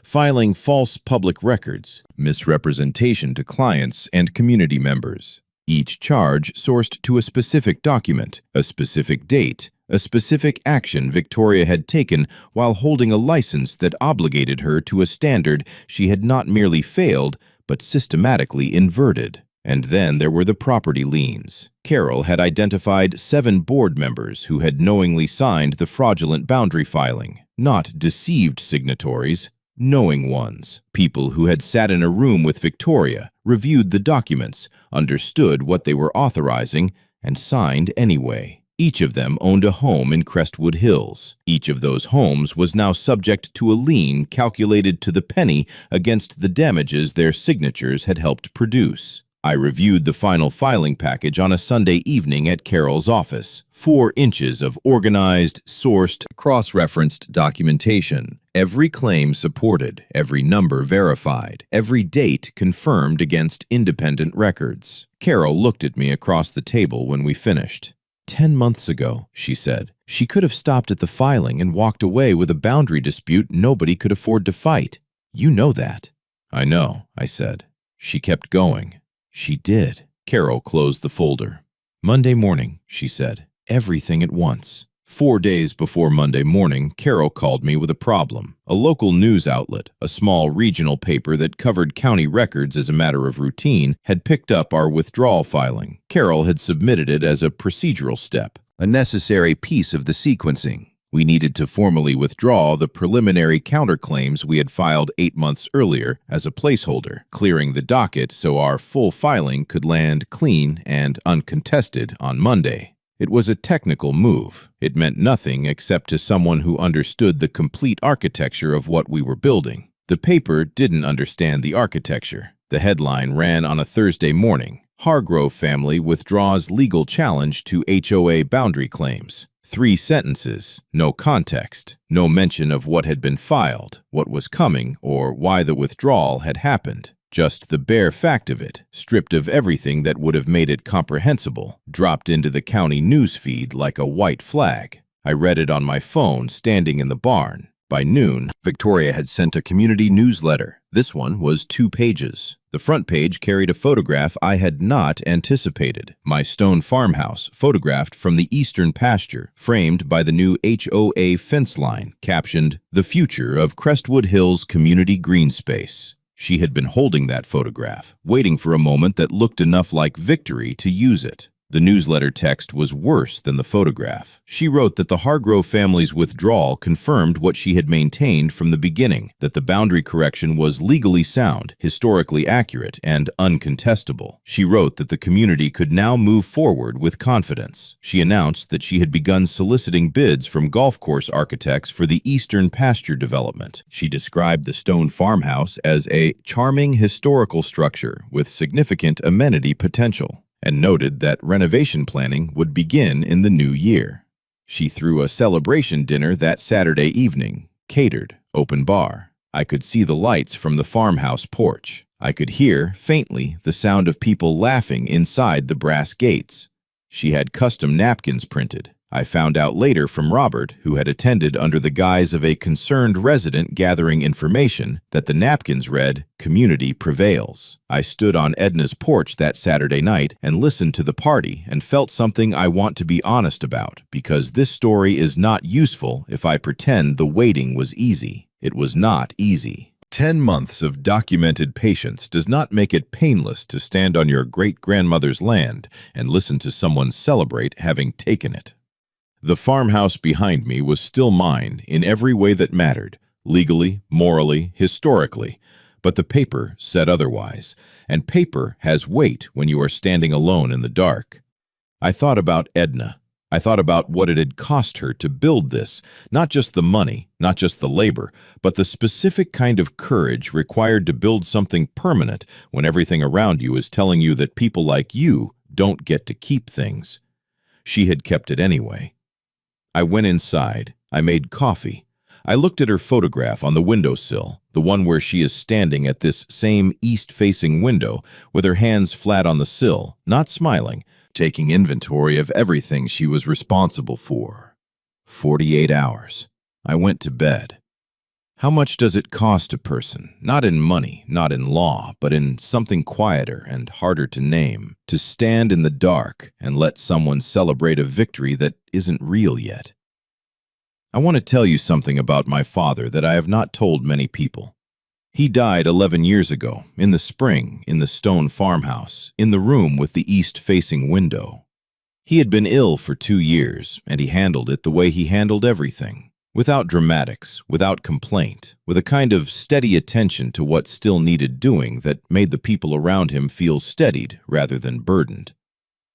filing false public records, misrepresentation to clients and community members. Each charge sourced to a specific document, a specific date, a specific action Victoria had taken while holding a license that obligated her to a standard she had not merely failed, but systematically inverted. And then there were the property liens. Carol had identified 7 board members who had knowingly signed the fraudulent boundary filing, not deceived signatories, knowing ones, people who had sat in a room with Victoria, reviewed the documents, understood what they were authorizing, and signed anyway. Each of them owned a home in Crestwood Hills. Each of those homes was now subject to a lien calculated to the penny against the damages their signatures had helped produce. I reviewed the final filing package on a Sunday evening at Carol's office. 4 inches of organized, sourced, cross-referenced documentation. Every claim supported, every number verified, every date confirmed against independent records. Carol looked at me across the table when we finished. 10 months ago, she said, she could have stopped at the filing and walked away with a boundary dispute nobody could afford to fight. You know that. I know, I said. She kept going. She did. Carol closed the folder. Monday morning, she said. Everything at once. 4 days before Monday morning, Carol called me with a problem. A local news outlet, a small regional paper that covered county records as a matter of routine, had picked up our withdrawal filing. Carol had submitted it as a procedural step, a necessary piece of the sequencing. We needed to formally withdraw the preliminary counterclaims we had filed 8 months earlier as a placeholder, clearing the docket so our full filing could land clean and uncontested on Monday. It was a technical move. It meant nothing except to someone who understood the complete architecture of what we were building. The paper didn't understand the architecture. The headline ran on a Thursday morning. Hargrove family withdraws legal challenge to HOA boundary claims. 3 sentences, no context, no mention of what had been filed, what was coming, or why the withdrawal had happened. Just the bare fact of it, stripped of everything that would have made it comprehensible, dropped into the county news feed like a white flag. I read it on my phone standing in the barn. By noon, Victoria had sent a community newsletter. This one was 2 pages. The front page carried a photograph I had not anticipated. My stone farmhouse, photographed from the eastern pasture, framed by the new HOA fence line, captioned, "The Future of Crestwood Hills Community Green Space." She had been holding that photograph, waiting for a moment that looked enough like victory to use it. The newsletter text was worse than the photograph. She wrote that the Hargrove family's withdrawal confirmed what she had maintained from the beginning, that the boundary correction was legally sound, historically accurate, and uncontestable. She wrote that the community could now move forward with confidence. She announced that she had begun soliciting bids from golf course architects for the eastern pasture development. She described the stone farmhouse as a charming historical structure with significant amenity potential, and noted that renovation planning would begin in the new year. She threw a celebration dinner that Saturday evening, catered, open bar. I could see the lights from the farmhouse porch. I could hear, faintly, the sound of people laughing inside the brass gates. She had custom napkins printed. I found out later from Robert, who had attended under the guise of a concerned resident gathering information, that the napkins read, "Community Prevails." I stood on Edna's porch that Saturday night and listened to the party and felt something I want to be honest about, because this story is not useful if I pretend the waiting was easy. It was not easy. 10 months of documented patience does not make it painless to stand on your great-grandmother's land and listen to someone celebrate having taken it. The farmhouse behind me was still mine in every way that mattered, legally, morally, historically, but the paper said otherwise, and paper has weight when you are standing alone in the dark. I thought about Edna. I thought about what it had cost her to build this, not just the money, not just the labor, but the specific kind of courage required to build something permanent when everything around you is telling you that people like you don't get to keep things. She had kept it anyway. I went inside. I made coffee. I looked at her photograph on the windowsill, the one where she is standing at this same east-facing window with her hands flat on the sill, not smiling, taking inventory of everything she was responsible for. 48 hours. I went to bed. How much does it cost a person, not in money, not in law, but in something quieter and harder to name, to stand in the dark and let someone celebrate a victory that isn't real yet? I want to tell you something about my father that I have not told many people. He died 11 years ago, in the spring, in the stone farmhouse, in the room with the east-facing window. He had been ill for 2 years, and he handled it the way he handled everything, without dramatics, without complaint, with a kind of steady attention to what still needed doing that made the people around him feel steadied rather than burdened.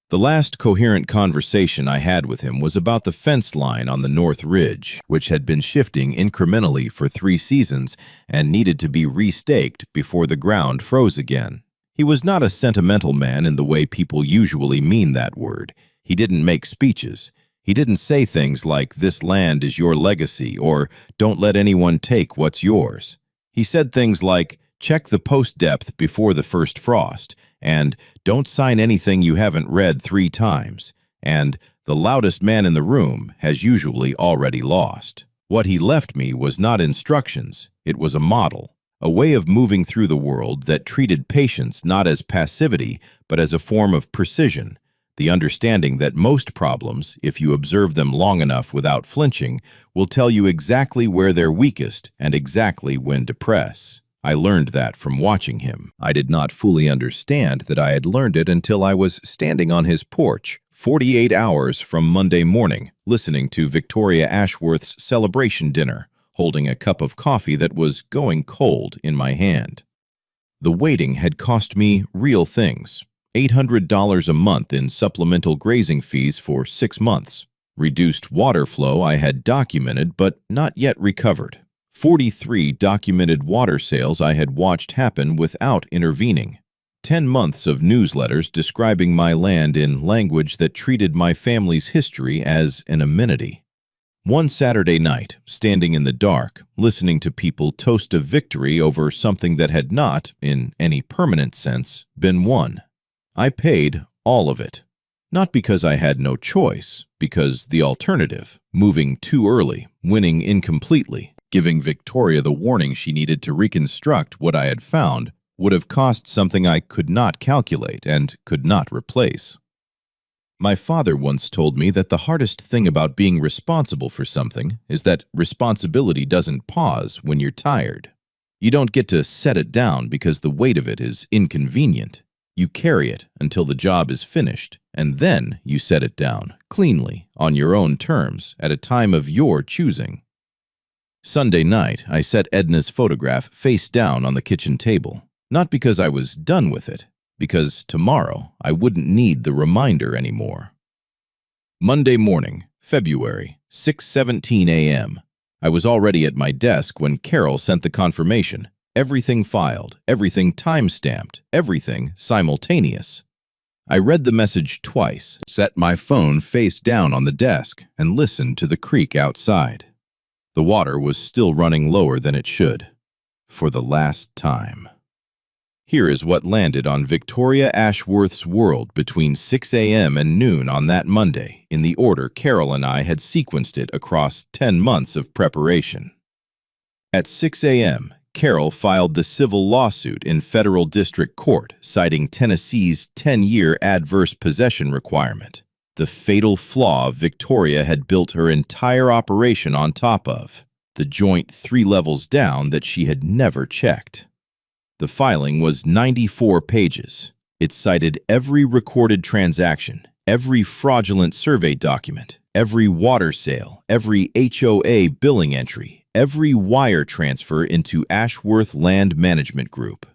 The last coherent conversation I had with him was about the fence line on the North Ridge, which had been shifting incrementally for 3 seasons and needed to be restaked before the ground froze again. He was not a sentimental man in the way people usually mean that word. He didn't make speeches. He didn't say things like, "This land is your legacy," or "Don't let anyone take what's yours." He said things like, "Check the post depth before the first frost," and "Don't sign anything you haven't read 3 times," and "The loudest man in the room has usually already lost." What he left me was not instructions, it was a model, a way of moving through the world that treated patience not as passivity, but as a form of precision, the understanding that most problems, if you observe them long enough without flinching, will tell you exactly where they're weakest and exactly when to press. I learned that from watching him. I did not fully understand that I had learned it until I was standing on his porch, 48 hours from Monday morning, listening to Victoria Ashworth's celebration dinner, holding a cup of coffee that was going cold in my hand. The waiting had cost me real things. $800 a month in supplemental grazing fees for 6 months. Reduced water flow I had documented but not yet recovered. 43 documented water sales I had watched happen without intervening. 10 months of newsletters describing my land in language that treated my family's history as an amenity. One Saturday night, standing in the dark, listening to people toast a victory over something that had not, in any permanent sense, been won. I paid all of it. Not because I had no choice, because the alternative, moving too early, winning incompletely, giving Victoria the warning she needed to reconstruct what I had found, would have cost something I could not calculate and could not replace. My father once told me that the hardest thing about being responsible for something is that responsibility doesn't pause when you're tired. You don't get to set it down because the weight of it is inconvenient. You carry it until the job is finished, and then you set it down, cleanly, on your own terms, at a time of your choosing. Sunday night, I set Edna's photograph face down on the kitchen table, not because I was done with it, because tomorrow I wouldn't need the reminder anymore. Monday morning, February, 6:17 a.m. I was already at my desk when Carol sent the confirmation. Everything filed, everything time-stamped, everything simultaneous. I read the message twice, set my phone face down on the desk, and listened to the creek outside. The water was still running lower than it should. For the last time. Here is what landed on Victoria Ashworth's world between 6 a.m. and noon on that Monday, in the order Carol and I had sequenced it across 10 months of preparation. At 6 a.m., Carol filed the civil lawsuit in federal district court, citing Tennessee's 10-year adverse possession requirement, the fatal flaw Victoria had built her entire operation on top of. the joint 3 levels down that she had never checked. The filing was 94 pages. It cited every recorded transaction, every fraudulent survey document, every water sale, every HOA billing entry, every wire transfer into Ashworth Land Management Group.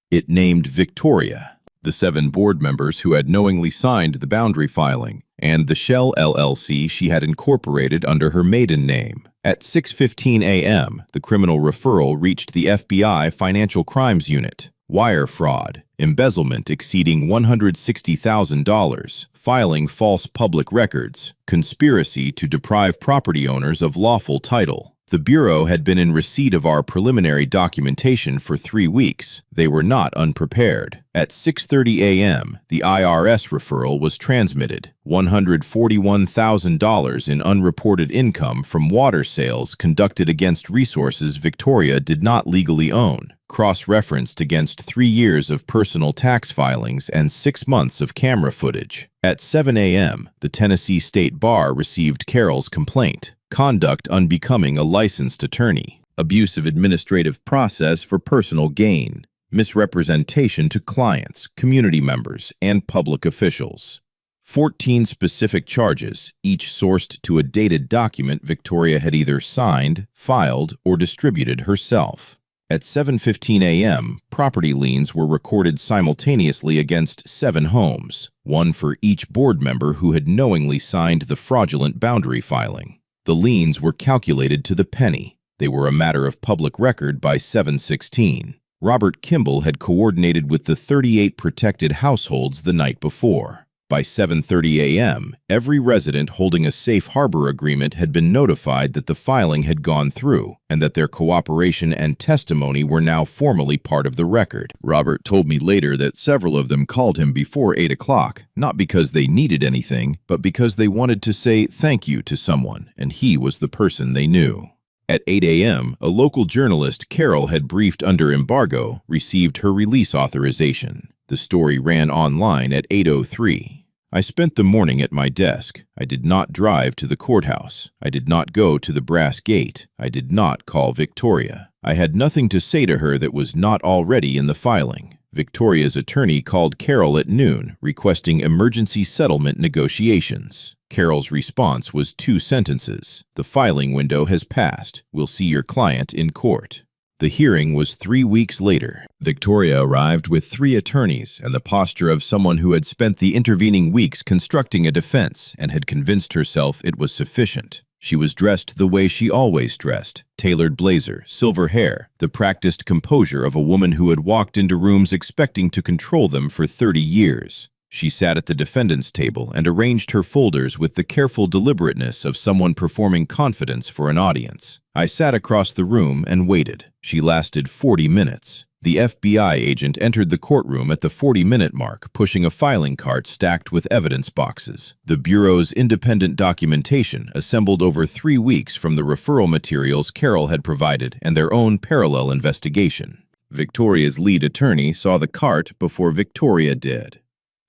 It named Victoria, the 7 board members who had knowingly signed the boundary filing, and the Shell LLC she had incorporated under her maiden name. At 6:15 a.m., the criminal referral reached the FBI Financial Crimes Unit. Wire fraud, embezzlement exceeding $160,000, filing false public records, conspiracy to deprive property owners of lawful title. The Bureau had been in receipt of our preliminary documentation for 3 weeks. They were not unprepared. At 6:30 a.m., the IRS referral was transmitted. $141,000 in unreported income from water sales conducted against resources Victoria did not legally own, cross-referenced against 3 years of personal tax filings and 6 months of camera footage. At 7 a.m., the Tennessee State Bar received Carol's complaint. Conduct unbecoming a licensed attorney, abuse of administrative process for personal gain, misrepresentation to clients, community members, and public officials. 14 specific charges, each sourced to a dated document Victoria had either signed, filed, or distributed herself. At 7:15 a.m., property liens were recorded simultaneously against 7 homes, one for each board member who had knowingly signed the fraudulent boundary filing. The liens were calculated to the penny. They were a matter of public record by 7/16. Robert Kimball had coordinated with the 38 protected households the night before. By 7:30 a.m., every resident holding a safe harbor agreement had been notified that the filing had gone through and that their cooperation and testimony were now formally part of the record. Robert told me later that several of them called him before 8 o'clock, not because they needed anything, but because they wanted to say thank you to someone, and he was the person they knew. At 8 a.m., a local journalist Carol had briefed under embargo received her release authorization. The story ran online at 8:03. I spent the morning at my desk. I did not drive to the courthouse. I did not go to the brass gate. I did not call Victoria. I had nothing to say to her that was not already in the filing. Victoria's attorney called Carol at noon, requesting emergency settlement negotiations. Carol's response was 2 sentences. The filing window has passed. We'll see your client in court. The hearing was 3 weeks later. Victoria arrived with 3 attorneys and the posture of someone who had spent the intervening weeks constructing a defense and had convinced herself it was sufficient. She was dressed the way she always dressed, tailored blazer, silver hair, the practiced composure of a woman who had walked into rooms expecting to control them for 30 years. She sat at the defendant's table and arranged her folders with the careful deliberateness of someone performing confidence for an audience. I sat across the room and waited. She lasted 40 minutes. The FBI agent entered the courtroom at the 40-minute mark, pushing a filing cart stacked with evidence boxes. The Bureau's independent documentation, assembled over 3 weeks from the referral materials Carol had provided and their own parallel investigation. Victoria's lead attorney saw the cart before Victoria did.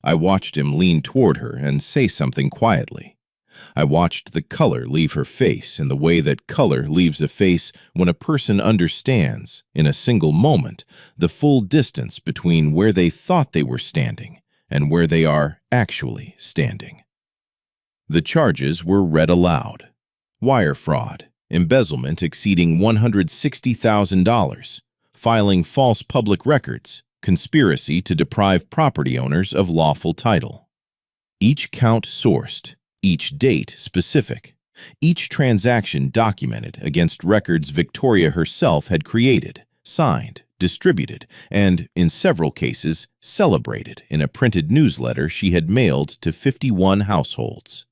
I watched him lean toward her and say something quietly. I watched the color leave her face in the way that color leaves a face when a person understands, in a single moment, the full distance between where they thought they were standing and where they are actually standing. The charges were read aloud. Wire fraud, embezzlement exceeding $160,000, filing false public records, conspiracy to deprive property owners of lawful title. Each count sourced, each date specific, each transaction documented against records Victoria herself had created, signed, distributed, and, in several cases, celebrated in a printed newsletter she had mailed to 51 households.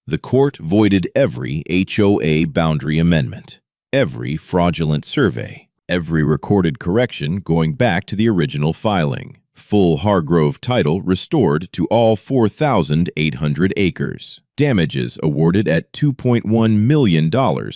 The court voided every HOA boundary amendment, every fraudulent survey, every recorded correction going back to the original filing. Full Hargrove title restored to all 4,800 acres. Damages awarded at $2.1 million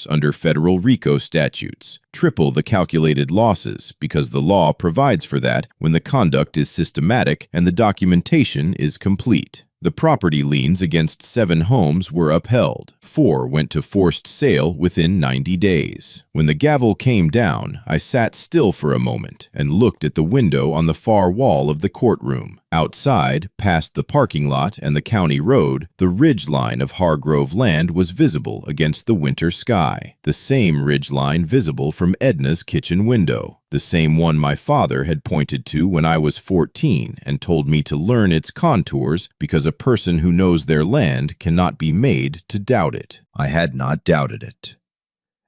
under federal RICO statutes. Triple the calculated losses because the law provides for that when the conduct is systematic and the documentation is complete. The property liens against 7 homes were upheld. 4 went to forced sale within 90 days. When the gavel came down, I sat still for a moment and looked at the window on the far wall of the courtroom. Outside, past the parking lot and the county road, the ridgeline of Hargrove land was visible against the winter sky. The same ridgeline visible from Edna's kitchen window. The same one my father had pointed to when I was 14 and told me to learn its contours because a person who knows their land cannot be made to doubt it. I had not doubted it.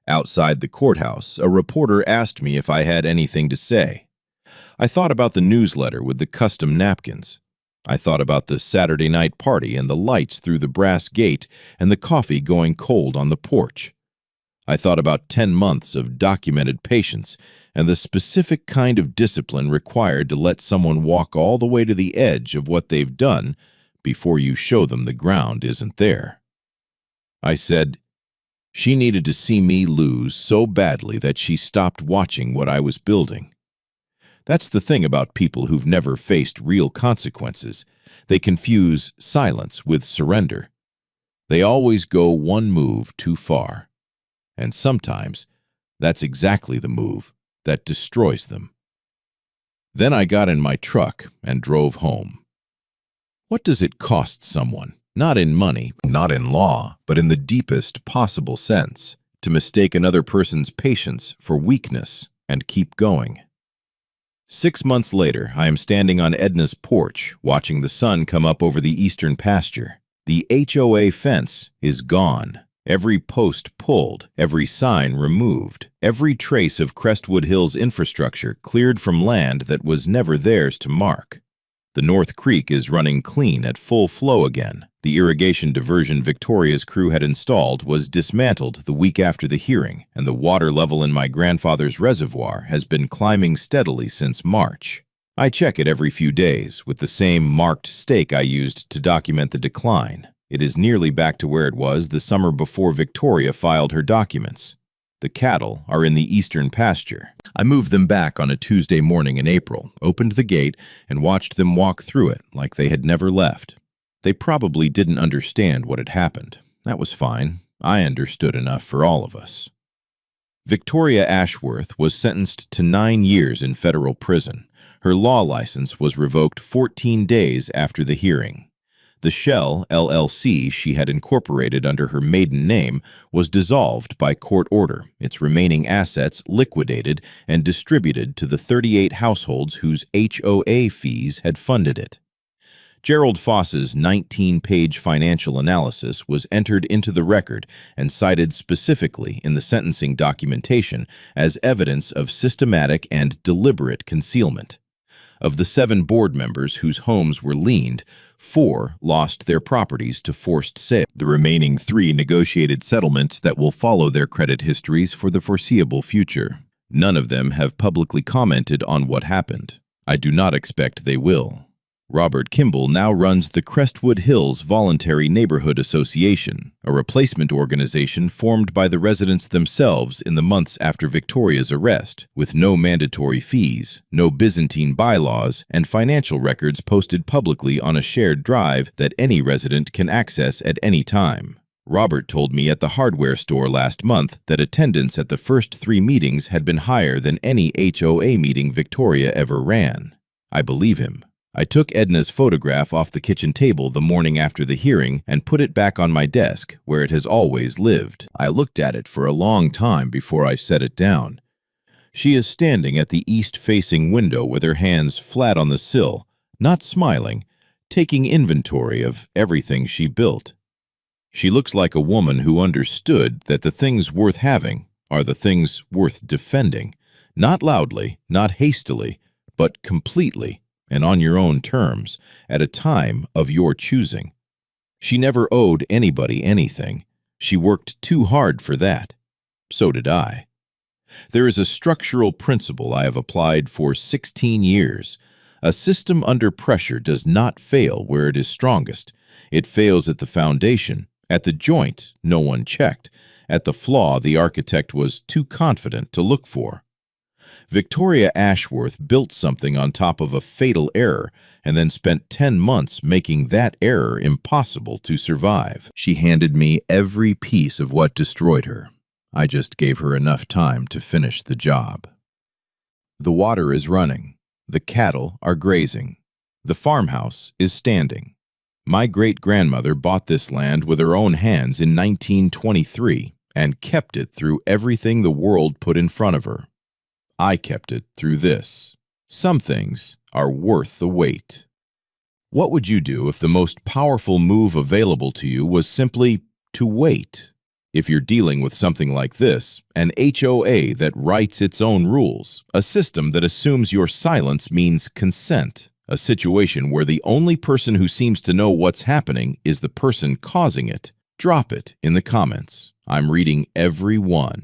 Outside the courthouse, a reporter asked me if I had anything to say. I thought about the newsletter with the custom napkins. I thought about the Saturday night party and the lights through the brass gate and the coffee going cold on the porch. I thought about 10 months of documented patience and the specific kind of discipline required to let someone walk all the way to the edge of what they've done before you show them the ground isn't there. I said, she needed to see me lose so badly that she stopped watching what I was building. That's the thing about people who've never faced real consequences. They confuse silence with surrender. They always go one move too far. And sometimes, that's exactly the move that destroys them. Then I got in my truck and drove home. What does it cost someone, not in money, not in law, but in the deepest possible sense, to mistake another person's patience for weakness and keep going? 6 months later, I am standing on Edna's porch, watching the sun come up over the eastern pasture. The HOA fence is gone. Every post pulled, every sign removed, every trace of Crestwood Hills infrastructure cleared from land that was never theirs to mark. The North Creek is running clean at full flow again. The irrigation diversion Victoria's crew had installed was dismantled the week after the hearing, and the water level in my grandfather's reservoir has been climbing steadily since March. I check it every few days with the same marked stake I used to document the decline. It is nearly back to where it was the summer before Victoria filed her documents. The cattle are in the eastern pasture. I moved them back on a Tuesday morning in April, opened the gate, and watched them walk through it like they had never left. They probably didn't understand what had happened. That was fine. I understood enough for all of us. Victoria Ashworth was sentenced to 9 years in federal prison. Her law license was revoked 14 days after the hearing. The Shell LLC she had incorporated under her maiden name was dissolved by court order, its remaining assets liquidated and distributed to the 38 households whose HOA fees had funded it. Gerald Foss's 19-page financial analysis was entered into the record and cited specifically in the sentencing documentation as evidence of systematic and deliberate concealment. Of the 7 board members whose homes were liened, 4 lost their properties to forced sale. The remaining 3 negotiated settlements that will follow their credit histories for the foreseeable future. None of them have publicly commented on what happened. I do not expect they will. Robert Kimball now runs the Crestwood Hills Voluntary Neighborhood Association, a replacement organization formed by the residents themselves in the months after Victoria's arrest, with no mandatory fees, no Byzantine bylaws, and financial records posted publicly on a shared drive that any resident can access at any time. Robert told me at the hardware store last month that attendance at the first 3 meetings had been higher than any HOA meeting Victoria ever ran. I believe him. I took Edna's photograph off the kitchen table the morning after the hearing and put it back on my desk, where it has always lived. I looked at it for a long time before I set it down. She is standing at the east-facing window with her hands flat on the sill, not smiling, taking inventory of everything she built. She looks like a woman who understood that the things worth having are the things worth defending, not loudly, not hastily, but completely, and on your own terms, at a time of your choosing. She never owed anybody anything. She worked too hard for that. So did I. There is a structural principle I have applied for 16 years. A system under pressure does not fail where it is strongest. It fails at the foundation. At the joint, no one checked. At the flaw, the architect was too confident to look for. Victoria Ashworth built something on top of a fatal error and then spent 10 months making that error impossible to survive. She handed me every piece of what destroyed her. I just gave her enough time to finish the job. The water is running. The cattle are grazing. The farmhouse is standing. My great-grandmother bought this land with her own hands in 1923 and kept it through everything the world put in front of her. I kept it through this. Some things are worth the wait. What would you do if the most powerful move available to you was simply to wait? If you're dealing with something like this, an HOA that writes its own rules, a system that assumes your silence means consent, a situation where the only person who seems to know what's happening is the person causing it, drop it in the comments. I'm reading every one.